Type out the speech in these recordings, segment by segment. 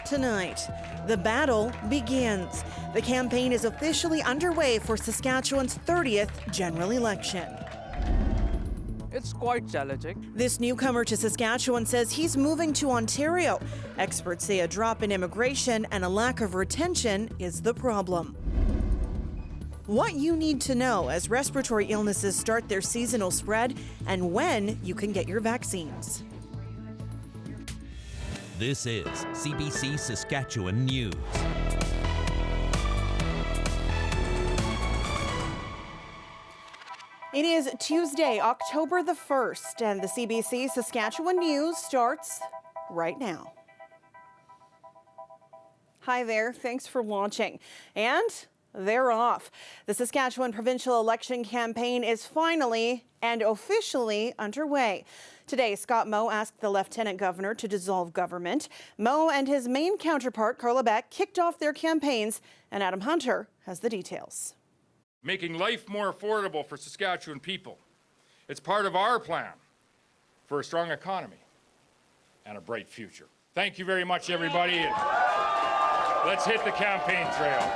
Tonight, the battle begins. The campaign is officially underway for Saskatchewan's 30th general election. It's quite challenging. This newcomer to Saskatchewan says he's moving to Ontario. Experts say a drop in immigration and a lack of retention is the problem. What you need to know as respiratory illnesses start their seasonal spread and when you can get your vaccines. This is CBC Saskatchewan News. It is Tuesday, October the 1st, and the CBC Saskatchewan News starts right now. Hi there, thanks for watching. And they're off. The Saskatchewan Provincial election campaign is finally and officially underway. Today, Scott Moe asked the Lieutenant Governor to dissolve government. Moe and his main counterpart, Carla Beck, kicked off their campaigns, and Adam Hunter has the details. Making life more affordable for Saskatchewan people. It's part of our plan for a strong economy and a bright future. Thank you very much, everybody. Let's hit the campaign trail.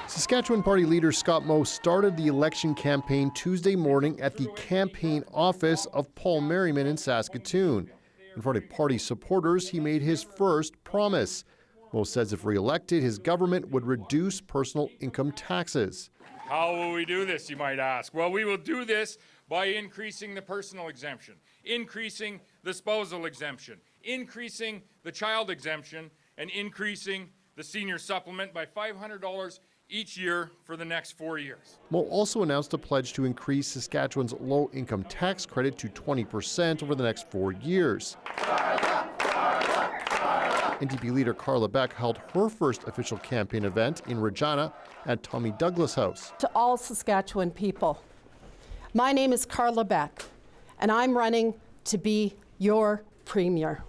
Saskatchewan Party leader Scott Moe started the election campaign Tuesday morning at the campaign office of Paul Merriman in Saskatoon. In front of party supporters, he made his first promise. Moe says if re-elected, his government would reduce personal income taxes. How will we do this, you might ask? Well, we will do this by increasing the personal exemption, increasing the spousal exemption, increasing the child exemption, and increasing the senior supplement by $500 each year for the next 4 years. Moe also announced a pledge to increase Saskatchewan's low-income tax credit to 20% over the next 4 years. NDP leader Carla Beck held her first official campaign event in Regina at Tommy Douglas House. To all Saskatchewan people, my name is Carla Beck, and I'm running to be your premier.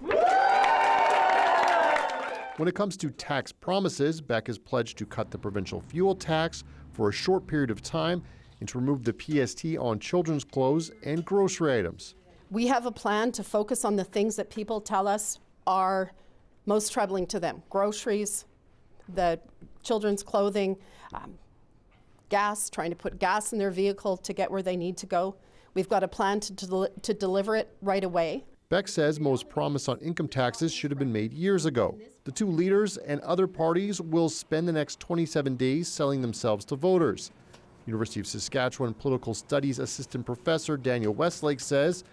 When it comes to tax promises, Beck has pledged to cut the provincial fuel tax for a short period of time and to remove the PST on children's clothes and grocery items. We have a plan to focus on the things that people tell us are most troubling to them: groceries, the children's clothing, gas, trying to put gas in their vehicle to get where they need to go. We've got a plan to deliver it right away. Beck says Moe's promise on income taxes should have been made years ago. The two leaders and other parties will spend the next 27 days selling themselves to voters. University of Saskatchewan Political Studies Assistant Professor Daniel Westlake says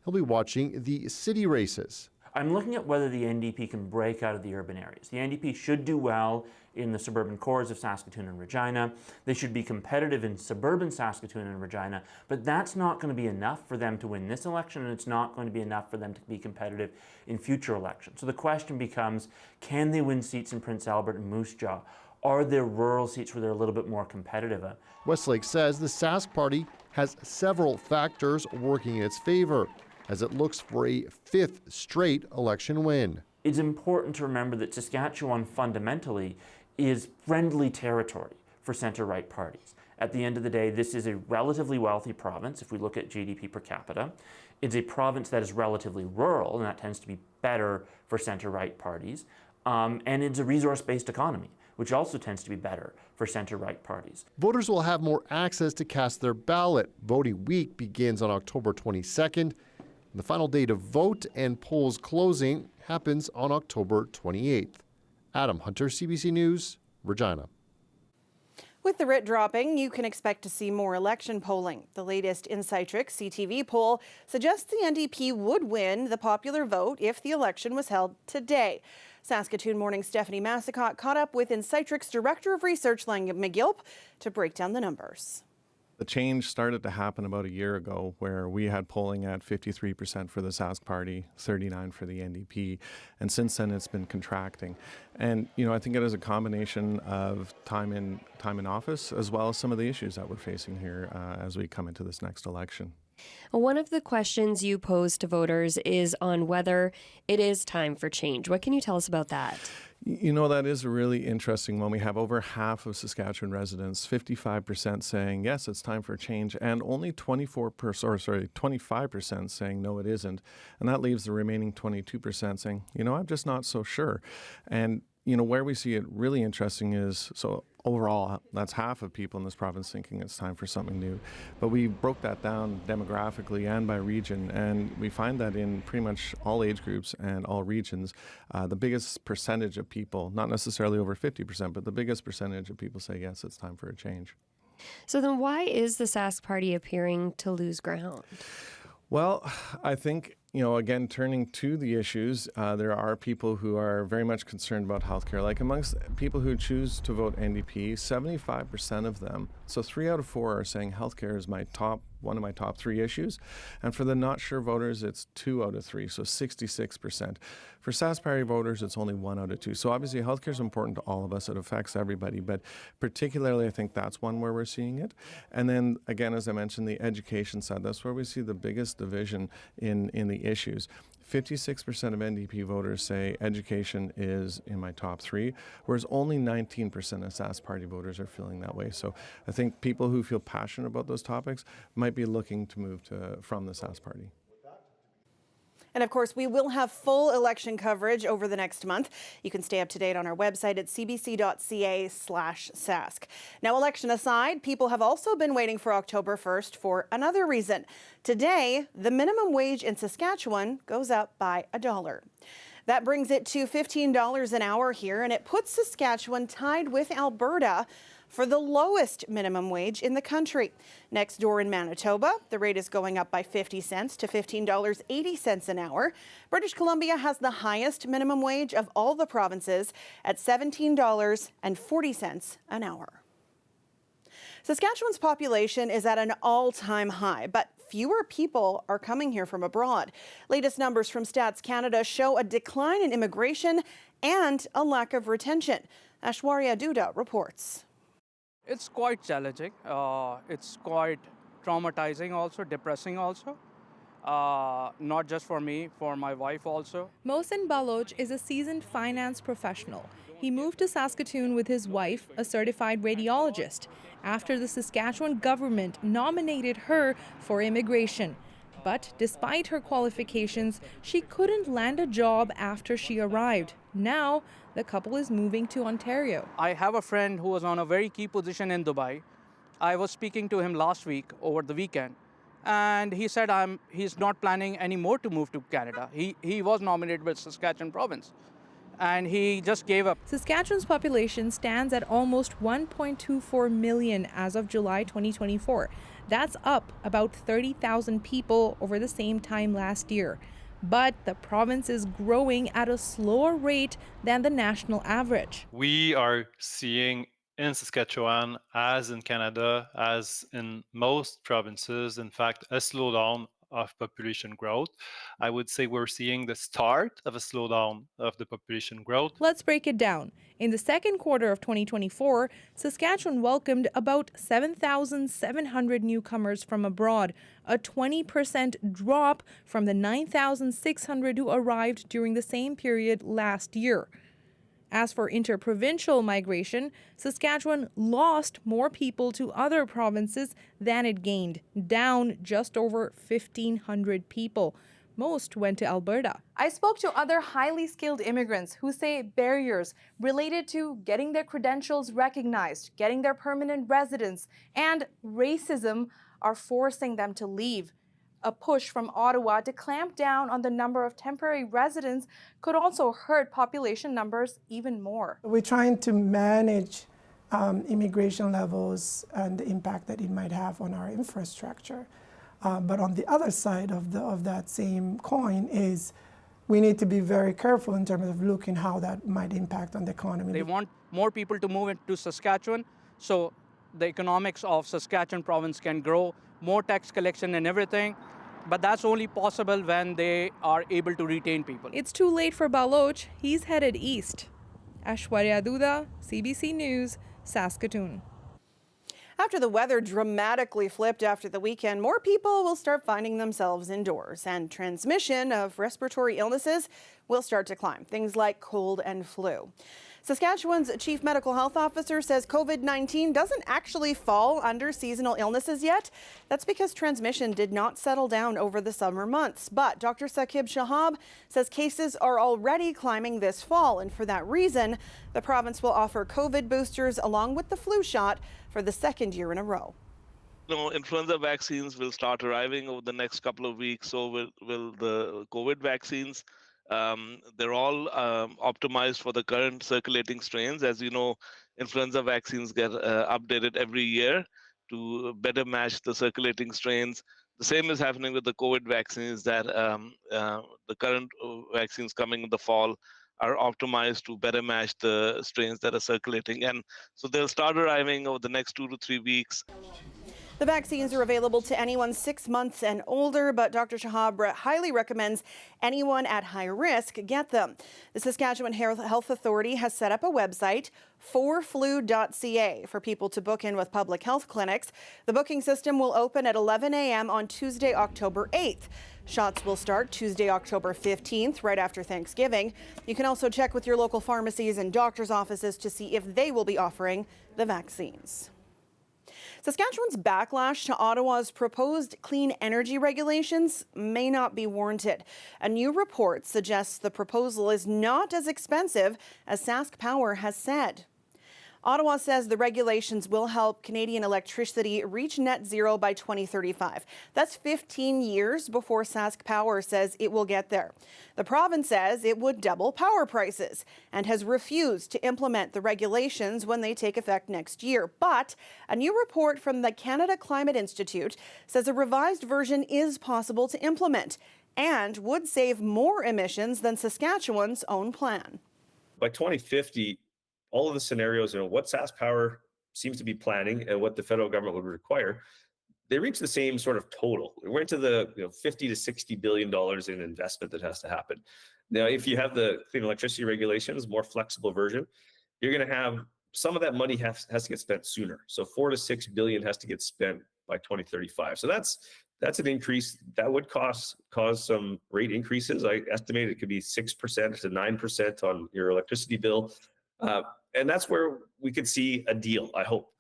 he'll be watching the city races. I'm looking at whether the NDP can break out of the urban areas. The NDP should do well in the suburban cores of Saskatoon and Regina. They should be competitive in suburban Saskatoon and Regina, but that's not going to be enough for them to win this election, and it's not going to be enough for them to be competitive in future elections. So the question becomes, can they win seats in Prince Albert and Moose Jaw? Are there rural seats where they're a little bit more competitive? Westlake says the Sask party has several factors working in its favor as it looks for a fifth straight election win. It's important to remember that Saskatchewan fundamentally is friendly territory for centre-right parties. At the end of the day, this is a relatively wealthy province if we look at GDP per capita. It's a province that is relatively rural, and that tends to be better for centre-right parties. And it's a resource-based economy, which also tends to be better for centre-right parties. Voters will have more access to cast their ballot. Voting week begins on October 22nd. The final day to vote and polls closing happens on October 28th. Adam Hunter, CBC News, Regina. With the writ dropping, you can expect to see more election polling. The latest Insitrix CTV poll suggests the NDP would win the popular vote if the election was held today. Saskatoon Morning's Stephanie Massicott caught up with Insitrix Director of Research Lang McGilp to break down the numbers. The change started to happen about a year ago, where we had polling at 53% for the Sask party, 39% for the NDP, and since then it's been contracting. And I think it is a combination of time in office, as well as some of the issues that we're facing here as we come into this next election. One of the questions you pose to voters is on whether it is time for change. What can you tell us about that? You know, that is a really interesting one. We have over half of Saskatchewan residents, 55% saying, yes, it's time for change, and only 25% saying, no, it isn't. And that leaves the remaining 22% saying, you know, I'm just not so sure. And you know, where we see it really interesting is, so overall, that's half of people in this province thinking it's time for something new. But we broke that down demographically and by region, and we find that in pretty much all age groups and all regions, the biggest percentage of people, not necessarily over 50%, but the biggest percentage of people say, yes, it's time for a change. So then why is the Sask Party appearing to lose ground? Well, I think, you know, again, turning to the issues, there are people who are very much concerned about healthcare. Like amongst people who choose to vote NDP, 75% of them, so 3 out of 4 are saying healthcare is one of my top 3 issues. And for the not sure voters, it's 2 out of 3, so 66%. For Sask Party voters, it's only 1 out of 2. So obviously healthcare is important to all of us. It affects everybody, but particularly I think that's one where we're seeing it. And then again, as I mentioned, the education side, that's where we see the biggest division in the issues. 56% of NDP voters say education is in my top 3, whereas only 19% of Sask Party voters are feeling that way. So I think people who feel passionate about those topics might be looking to move from the Sask Party. And of course, we will have full election coverage over the next month. You can stay up to date on our website at cbc.ca/Sask. Now, election aside, people have also been waiting for October 1st for another reason. Today, the minimum wage in Saskatchewan goes up by $1. That brings it to $15 an hour here, and it puts Saskatchewan tied with Alberta for the lowest minimum wage in the country. Next door in Manitoba, the rate is going up by 50 cents to $15.80 an hour. British Columbia has the highest minimum wage of all the provinces at $17.40 an hour. Saskatchewan's population is at an all-time high, but fewer people are coming here from abroad. Latest numbers from Stats Canada show a decline in immigration and a lack of retention. Aishwarya Duda reports. It's quite challenging. It's quite traumatizing also, depressing also. Not just for me, for my wife also. Mohsen Baloch is a seasoned finance professional. He moved to Saskatoon with his wife, a certified radiologist, after the Saskatchewan government nominated her for immigration. But despite her qualifications, she couldn't land a job after she arrived. Now, the couple is moving to Ontario. I have a friend who was on a very key position in Dubai. I was speaking to him last week over the weekend, and he said he's not planning anymore to move to Canada. He was nominated with Saskatchewan province, and he just gave up. Saskatchewan's population stands at almost 1.24 million as of July 2024. That's up about 30,000 people over the same time last year. But the province is growing at a slower rate than the national average. We are seeing in Saskatchewan, as in Canada, as in most provinces, in fact, a slowdown of population growth. I would say we're seeing the start of a slowdown of the population growth. Let's break it down. In the second quarter of 2024, Saskatchewan welcomed about 7,700 newcomers from abroad, a 20% drop from the 9,600 who arrived during the same period last year. As for interprovincial migration, Saskatchewan lost more people to other provinces than it gained, down just over 1,500 people. Most went to Alberta. I spoke to other highly skilled immigrants who say barriers related to getting their credentials recognized, getting their permanent residence, and racism are forcing them to leave. A push from Ottawa to clamp down on the number of temporary residents could also hurt population numbers even more. We're trying to manage immigration levels and the impact that it might have on our infrastructure. But on the other side of that same coin is we need to be very careful in terms of looking how that might impact on the economy. They want more people to move into Saskatchewan, so the economics of Saskatchewan province can grow, more tax collection and everything. But that's only possible when they are able to retain people. It's too late for Baloch. He's headed east. Aishwarya Duda, CBC News, Saskatoon. After the weather dramatically flipped after the weekend, more people will start finding themselves indoors, and transmission of respiratory illnesses will start to climb, things like cold and flu. Saskatchewan's Chief Medical Health Officer says COVID-19 doesn't actually fall under seasonal illnesses yet. That's because transmission did not settle down over the summer months. But Dr. Saqib Shahab says cases are already climbing this fall, and for that reason, the province will offer COVID boosters along with the flu shot for the second year in a row. Influenza vaccines will start arriving over the next couple of weeks. So will the COVID vaccines. They're all optimized for the current circulating strains. As you know, influenza vaccines get updated every year to better match the circulating strains. The same is happening with the COVID vaccines, that the current vaccines coming in the fall are optimized to better match the strains that are circulating. And so they'll start arriving over the next 2 to 3 weeks. The vaccines are available to anyone 6 months and older, but Dr. Shahab highly recommends anyone at high risk get them. The Saskatchewan Health Authority has set up a website, forflu.ca, for people to book in with public health clinics. The booking system will open at 11 a.m. on Tuesday, October 8th. Shots will start Tuesday, October 15th, right after Thanksgiving. You can also check with your local pharmacies and doctors' offices to see if they will be offering the vaccines. Saskatchewan's backlash to Ottawa's proposed clean energy regulations may not be warranted. A new report suggests the proposal is not as expensive as Sask Power has said. Ottawa says the regulations will help Canadian electricity reach net zero by 2035. That's 15 years before Sask Power says it will get there. The province says it would double power prices and has refused to implement the regulations when they take effect next year. But a new report from the Canada Climate Institute says a revised version is possible to implement and would save more emissions than Saskatchewan's own plan. By 2050, all of the scenarios, what Sask Power seems to be planning and what the federal government would require, they reach the same sort of total. We're into the $50 to $60 billion in investment that has to happen. Now, if you have the clean electricity regulations, more flexible version, you're going to have some of that money has to get spent sooner. So $4 to $6 billion has to get spent by 2035. So that's an increase that would cause some rate increases. I estimate it could be 6% to 9% on your electricity bill. And that's where we could see a deal, I hope.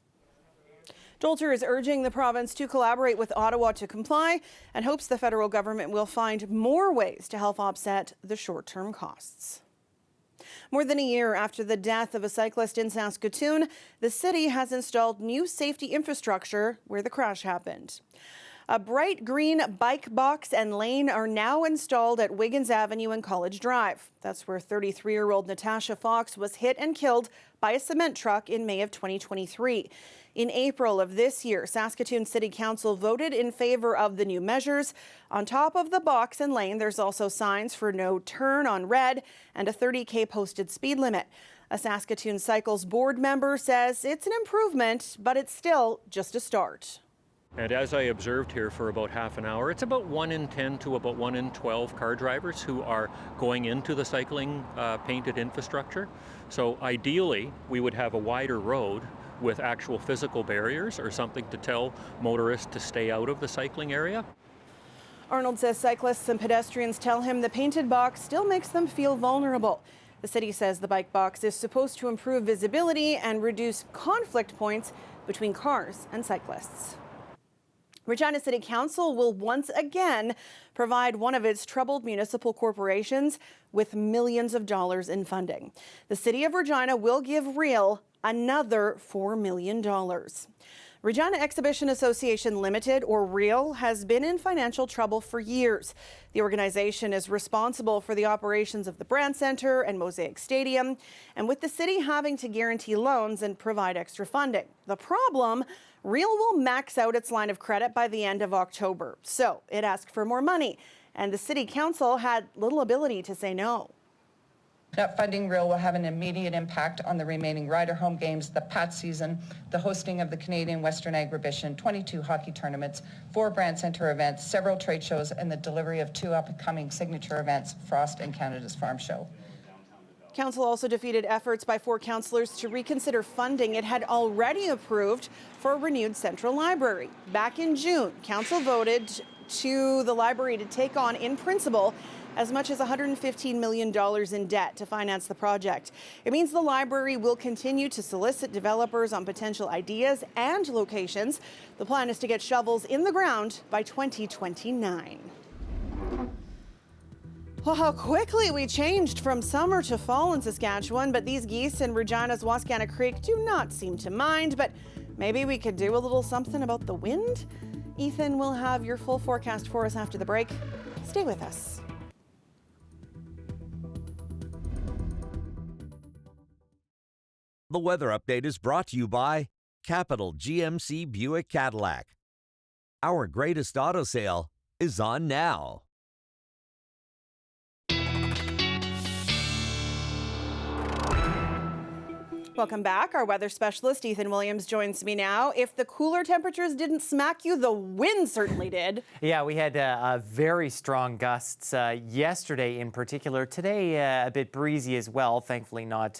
Dolter is urging the province to collaborate with Ottawa to comply and hopes the federal government will find more ways to help offset the short-term costs. More than a year after the death of a cyclist in Saskatoon, the city has installed new safety infrastructure where the crash happened. A bright green bike box and lane are now installed at Wiggins Avenue and College Drive. That's where 33-year-old Natasha Fox was hit and killed by a cement truck in May of 2023. In April of this year, Saskatoon City Council voted in favor of the new measures. On top of the box and lane, there's also signs for no turn on red and a 30K posted speed limit. A Saskatoon Cycles board member says it's an improvement, but it's still just a start. And as I observed here for about half an hour, it's about 1 in 10 to about 1 in 12 car drivers who are going into the cycling painted infrastructure. So ideally, we would have a wider road with actual physical barriers or something to tell motorists to stay out of the cycling area. Arnold says cyclists and pedestrians tell him the painted box still makes them feel vulnerable. The city says the bike box is supposed to improve visibility and reduce conflict points between cars and cyclists. Regina City Council will once again provide one of its troubled municipal corporations with millions of dollars in funding. The City of Regina will give Real another $4 million. Regina Exhibition Association Limited, or REAL, has been in financial trouble for years. The organization is responsible for the operations of the Brand Centre and Mosaic Stadium, and with the city having to guarantee loans and provide extra funding. The problem, REAL will max out its line of credit by the end of October, so it asked for more money, and the City Council had little ability to say no. Not funding REAL will have an immediate impact on the remaining Rider home games, the PAT season, the hosting of the Canadian Western Agribition, 22 hockey tournaments, 4 Brand Centre events, several trade shows, and the delivery of 2 upcoming signature events, Frost and Canada's Farm Show. Council also defeated efforts by 4 councillors to reconsider funding it had already approved for a renewed central library. Back in June, Council voted to the library to take on, in principle, as much as $115 million in debt to finance the project. It means the library will continue to solicit developers on potential ideas and locations. The plan is to get shovels in the ground by 2029. Well, how quickly we changed from summer to fall in Saskatchewan, but these geese in Regina's Wascana Creek do not seem to mind. But maybe we could do a little something about the wind? Ethan will have your full forecast for us after the break. Stay with us. The weather update is brought to you by Capital GMC Buick Cadillac. Our greatest auto sale is on now. Welcome back. Our weather specialist, Ethan Williams, joins me now. If the cooler temperatures didn't smack you, the wind certainly did. Yeah, we had very strong gusts yesterday in particular. Today, a bit breezy as well. Thankfully, not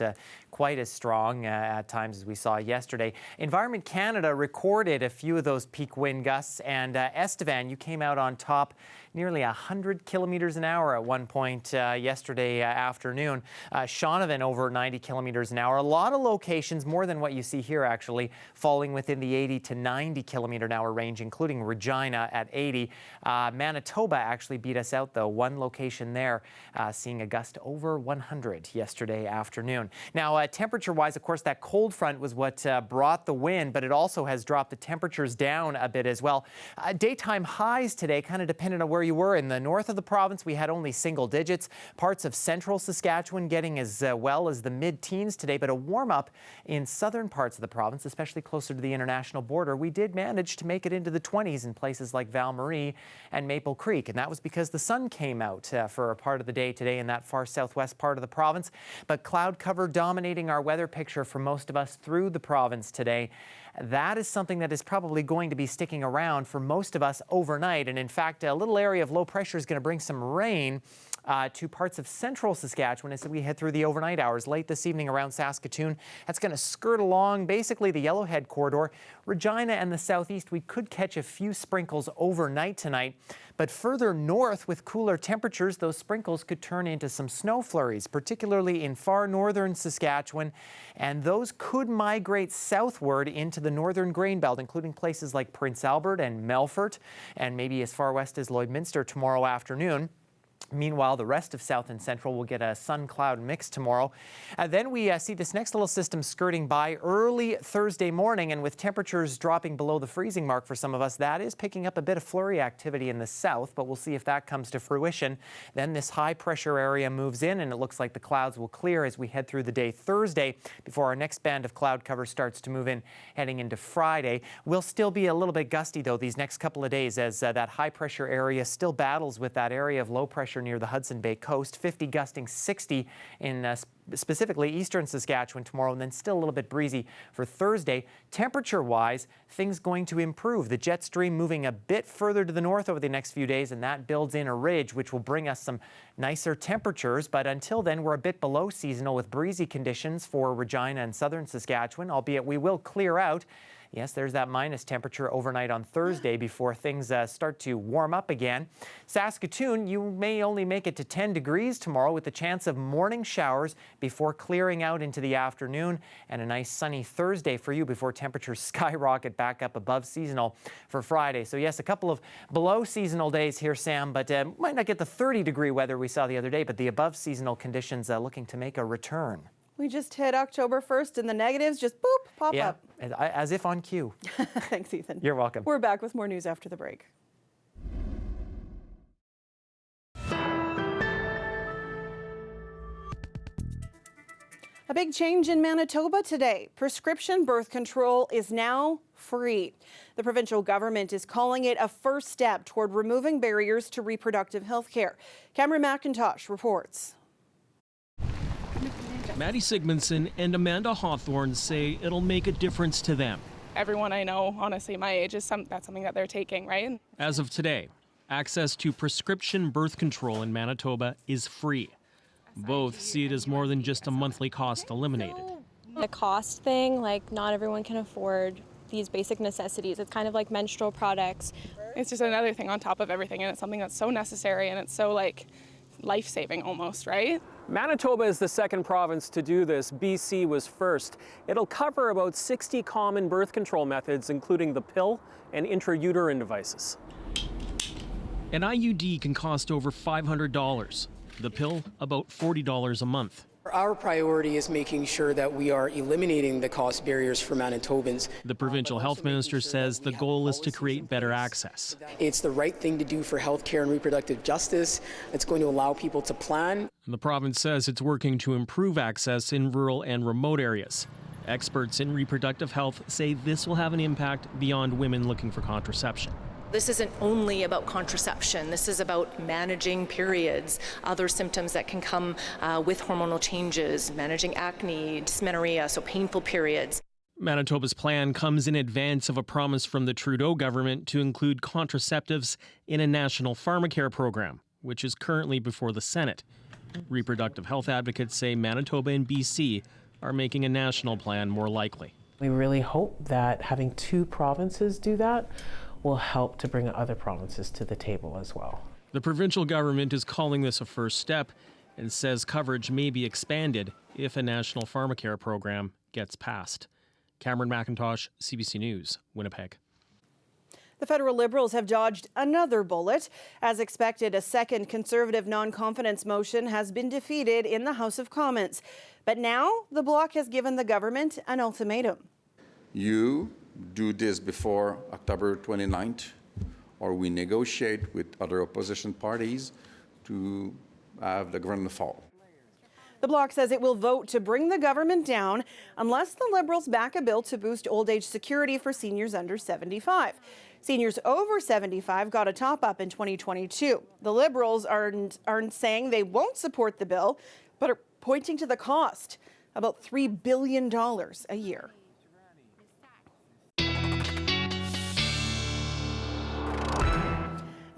quite as strong at times as we saw yesterday. Environment Canada recorded a few of those peak wind gusts, and Estevan, you came out on top, nearly 100 kilometers an hour at one point yesterday afternoon. Shaunavon over 90 kilometers an hour. A lot of locations, more than what you see here actually, falling within the 80 to 90 kilometer an hour range, including Regina at 80. Manitoba actually beat us out though. One location there seeing a gust over 100 yesterday afternoon. Now temperature-wise, of course, that cold front was what brought the wind, but it also has dropped the temperatures down a bit as well. Daytime highs today kind of depended on where you were. In the north of the province, we had only single digits. Parts of central Saskatchewan getting as well as the mid-teens today, but a warm-up in southern parts of the province, especially closer to the international border. We did manage to make it into the 20s in places like Val-Marie and Maple Creek, and that was because the sun came out for a part of the day today in that far southwest part of the province. But cloud cover dominating our weather picture for most of us through the province today. That is something that is probably going to be sticking around for most of us overnight. And in fact, a little area of low pressure is going to bring some rain to parts of central Saskatchewan as we head through the overnight hours. Late this evening around Saskatoon, that's going to skirt along basically the Yellowhead corridor. Regina and the southeast, we could catch a few sprinkles overnight tonight. But further north with cooler temperatures, those sprinkles could turn into some snow flurries, particularly in far northern Saskatchewan. And those could migrate southward into the northern grain belt, including places like Prince Albert and Melfort, and maybe as far west as Lloydminster tomorrow afternoon. Meanwhile, the rest of south and central will get a sun-cloud mix tomorrow. Then we see this next little system skirting by early Thursday morning, and with temperatures dropping below the freezing mark for some of us, that is picking up a bit of flurry activity in the south, but we'll see if that comes to fruition. Then this high-pressure area moves in, and it looks like the clouds will clear as we head through the day Thursday before our next band of cloud cover starts to move in heading into Friday. We'll still be a little bit gusty, though, these next couple of days as that high-pressure area still battles with that area of low pressure near the Hudson Bay coast. 50 gusting 60 in specifically eastern Saskatchewan tomorrow, and then still a little bit breezy for Thursday. Temperature-wise, things going to improve. The jet stream moving a bit further to the north over the next few days, and that builds in a ridge, which will bring us some nicer temperatures. But until then, we're a bit below seasonal with breezy conditions for Regina and southern Saskatchewan, albeit we will clear out. Yes, there's that minus temperature overnight on Thursday before things start to warm up again. Saskatoon, you may only make it to 10 degrees tomorrow with the chance of morning showers before clearing out into the afternoon, and a nice sunny Thursday for you before temperatures skyrocket back up above seasonal for Friday. So yes, a couple of below seasonal days here, Sam, but might not get the 30-degree weather we saw the other day, but the above seasonal conditions looking to make a return. We just hit October 1st and the negatives just boop, pop up. As if on cue. Thanks, Ethan. You're welcome. We're back with more news after the break. A big change in Manitoba today. Prescription birth control is now free. The provincial government is calling it a first step toward removing barriers to reproductive health care. Cameron McIntosh reports. Maddie Sigmundson and Amanda Hawthorne say it'll make a difference to them. Everyone I know, honestly, my age, that's something that they're taking, right? As of today, access to prescription birth control in Manitoba is free. Both see it as more than just a monthly cost eliminated. The cost thing, like not everyone can afford these basic necessities. It's kind of like menstrual products. It's just another thing on top of everything, and it's something that's so necessary and it's so like life-saving almost, right? Manitoba is the second province to do this. BC was first. It'll cover about 60 common birth control methods, including the pill and intrauterine devices. An IUD can cost over $500. The pill, about $40 a month. Our priority is making sure that we are eliminating the cost barriers for Manitobans. The provincial health minister says the goal is to create better access. It's the right thing to do for healthcare and reproductive justice. It's going to allow people to plan. The province says it's working to improve access in rural and remote areas. Experts in reproductive health say this will have an impact beyond women looking for contraception. This isn't only about contraception. This is about managing periods, other symptoms that can come with hormonal changes, managing acne, dysmenorrhea, so painful periods. Manitoba's plan comes in advance of a promise from the Trudeau government to include contraceptives in a national pharmacare program, which is currently before the Senate. Reproductive health advocates say Manitoba and BC are making a national plan more likely. We really hope that having two provinces do that will help to bring other provinces to the table as well. The provincial government is calling this a first step and says coverage may be expanded if a national pharmacare program gets passed. Cameron McIntosh, CBC News, Winnipeg. The federal Liberals have dodged another bullet. As expected, a second Conservative non-confidence motion has been defeated in the House of Commons. But now the Bloc has given the government an ultimatum. You do this before October 29th, or we negotiate with other opposition parties to have the government fall. The Bloc says it will vote to bring the government down unless the Liberals back a bill to boost old age security for seniors under 75. Seniors over 75 got a top-up in 2022. The Liberals aren't saying they won't support the bill, but are pointing to the cost, about $3 billion a year.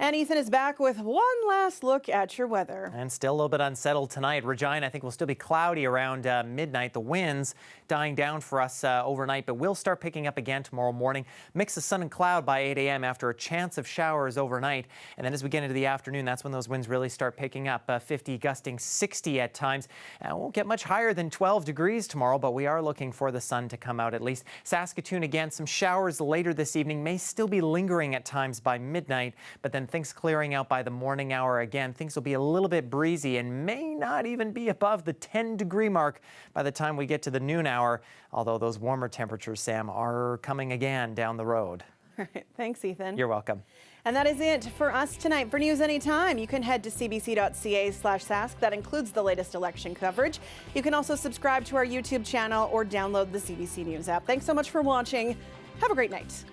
And Ethan is back with one last look at your weather. And still a little bit unsettled tonight. Regina, I think, will still be cloudy around midnight. The winds dying down for us overnight, but will start picking up again tomorrow morning. Mix of sun and cloud by 8 a.m. after a chance of showers overnight. And then as we get into the afternoon, that's when those winds really start picking up. 50 gusting 60 at times. Won't get much higher than 12 degrees tomorrow, but we are looking for the sun to come out at least. Saskatoon again, some showers later this evening. May still be lingering at times by midnight, but then things clearing out by the morning hour again. Things will be a little bit breezy and may not even be above the 10-degree mark by the time we get to the noon hour, although those warmer temperatures, Sam, are coming again down the road. All right. Thanks, Ethan. You're welcome. And that is it for us tonight. For news anytime, you can head to cbc.ca/Sask. That includes the latest election coverage. You can also subscribe to our YouTube channel or download the CBC News app. Thanks so much for watching. Have a great night.